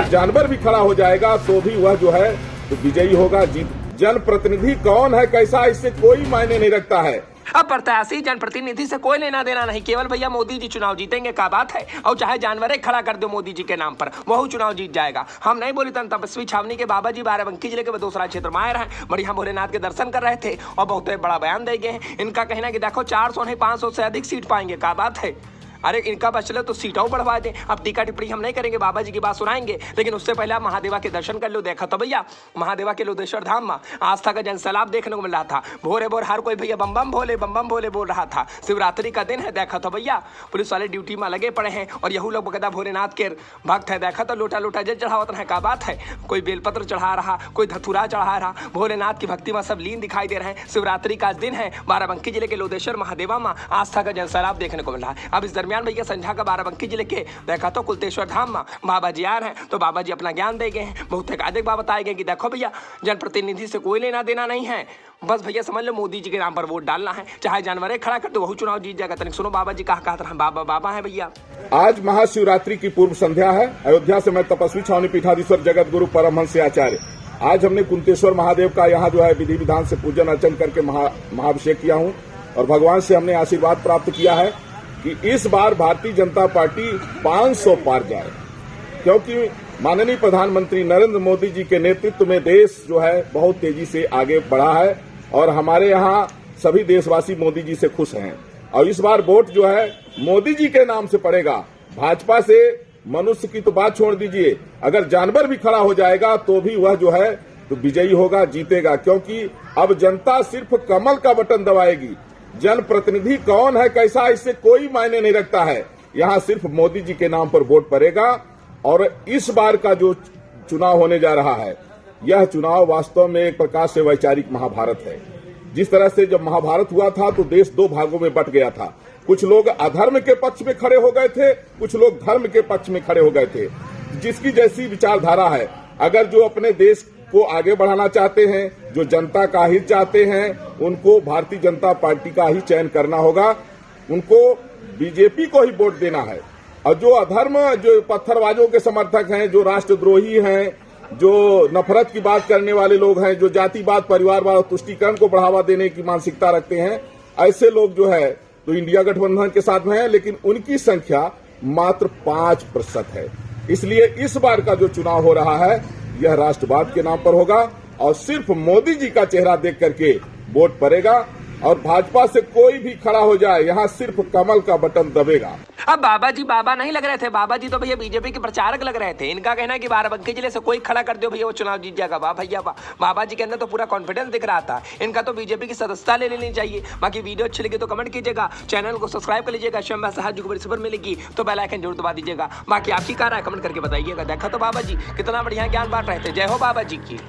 जानवर भी खड़ा हो जाएगा तो भी वह जो है तो विजयी होगा। जीत जनप्रतिनिधि कौन है कैसा इससे कोई मायने नहीं रखता है। अब प्रत्याशी जनप्रतिनिधि से कोई लेना देना नहीं, केवल भैया मोदी जी चुनाव जीतेंगे क्या बात है। और चाहे जानवरें खड़ा कर दो मोदी जी के नाम पर, वह चुनाव जीत जाएगा। हम नहीं बोली तपस्वी छावनी के बाबा जी बाराबंकी जिले के बेगूसराय क्षेत्र में आए रहे, बढ़िया भोलेनाथ के दर्शन कर रहे थे और बहुत बड़ा बयान दे गए हैं। इनका कहना कि देखो 400 नहीं 500 से अधिक सीट पाएंगे, क्या बात है। अरे इनका बस चले तो सीटों बढ़वा दें। अब टीका टिप्पणी हम नहीं करेंगे, बाबा जी की बात सुनाएंगे, लेकिन उससे पहले आप महादेवा के दर्शन कर लो। देखा तो भैया महादेवा के लोदेश्वर धाम में आस्था का जनसैलाब देखने को मिल रहा था। भोरे भोर हर कोई भैया बम बम भोले बोल रहा था। शिवरात्रि का दिन है, देखा तो भैया पुलिस वाले ड्यूटी में लगे पड़े हैं और यहू लोग बकायदा भोलेनाथ के भक्त है। देखा तो लोटा लोटा जल चढ़ावत रहे, क्या बात है। कोई बेलपत्र चढ़ा रहा, कोई धतूरा चढ़ा रहा, भोलेनाथ की भक्ति में सब लीन दिखाई दे रहे हैं। शिवरात्रि का दिन है, बाराबंकी जिले के लोदेश्वर महादेवा में आस्था का जनसैलाब देखने को मिल रहा है। अब इस दरमियान भैया संझा का बाराबंकी जिले के देखा तो कुलतेश्वर धाम में बाबा जी आ रहे हैं, तो बाबा जी अपना ज्ञान दे गए हैं। बहुत अधिक बात बताए गए कि देखो भैया जनप्रतिनिधि से कोई लेना देना नहीं है, बस भैया समझ लो मोदी जी के नाम पर वोट डालना है। चाहे जानवरें खड़ा कर दो वह चुनाव जीत जाएगा। तनिक सुनो बाबा जी कहा बाबा बाबा है भैया। आज महाशिवरात्रि की पूर्व संध्या है। अयोध्या से मैं तपस्वी छावनी पीठाधीश्वर जगत गुरु परमहंस आचार्य आज हमने कुंतेश्वर महादेव का यहाँ जो है विधि विधान से पूजन अर्चन करके महाअभिषेक किया हूँ और भगवान से हमने आशीर्वाद प्राप्त किया है कि इस बार भारतीय जनता पार्टी 500 पार जाए, क्योंकि माननीय प्रधानमंत्री नरेंद्र मोदी जी के नेतृत्व में देश जो है बहुत तेजी से आगे बढ़ा है और हमारे यहाँ सभी देशवासी मोदी जी से खुश हैं। और इस बार वोट जो है मोदी जी के नाम से पड़ेगा। भाजपा से मनुष्य की तो बात छोड़ दीजिए, अगर जानवर भी खड़ा हो जाएगा तो भी वह जो है तो विजयी होगा, जीतेगा, क्योंकि अब जनता सिर्फ कमल का बटन दबाएगी। जनप्रतिनिधि कौन है कैसा इससे कोई मायने नहीं रखता है। यहाँ सिर्फ मोदी जी के नाम पर वोट पड़ेगा। और इस बार का जो चुनाव होने जा रहा है, यह चुनाव वास्तव में एक प्रकार से वैचारिक महाभारत है। जिस तरह से जब महाभारत हुआ था तो देश दो भागों में बट गया था। कुछ लोग अधर्म के पक्ष में खड़े हो गए थे, कुछ लोग धर्म के पक्ष में खड़े हो गए थे। जिसकी जैसी विचारधारा है, अगर जो अपने देश को आगे बढ़ाना चाहते हैं, जो जनता का हित चाहते हैं, उनको भारतीय जनता पार्टी का ही चयन करना होगा, उनको बीजेपी को ही वोट देना है। और जो अधर्म, जो पत्थरबाजों के समर्थक हैं, जो राष्ट्रद्रोही हैं, जो नफरत की बात करने वाले लोग हैं, जो जातिवाद परिवारवाद और तुष्टीकरण को बढ़ावा देने की मानसिकता रखते हैं, ऐसे लोग जो है तो इंडिया गठबंधन के साथ में है, लेकिन उनकी संख्या मात्र 5% है। इसलिए इस बार का जो चुनाव हो रहा है यह राष्ट्रवाद के नाम पर होगा और सिर्फ मोदी जी का चेहरा देख करके वोट पड़ेगा। और भाजपा से कोई भी खड़ा हो जाए, यहाँ सिर्फ कमल का बटन दबेगा। अब बाबा जी बाबा नहीं लग रहे थे, बाबा जी तो भैया बीजेपी के प्रचारक लग रहे थे। इनका कहना है कि बाराबंकी जिले से कोई खड़ा कर दो भैया वो चुनाव जीत जाएगा। वाह भैया वाह, बाबा जी के अंदर तो पूरा कॉन्फिडेंस दिख रहा था। इनका तो बीजेपी की सदस्यता ले लेनी चाहिए। बाकी वीडियो अच्छी लगी तो कमेंट कीजिएगा, चैनल को सब्सक्राइब कर लीजिएगा। शंभा साहब को बड़ी खबर मिलेगी तो बेल आइकन जरूर दबा दीजिएगा। बाकी आपकी क्या राय कमेंट करके बताइएगा। देखा तो बाबा जी कितना बढ़िया ज्ञान बांट रहे थे। जय हो बाबा जी की।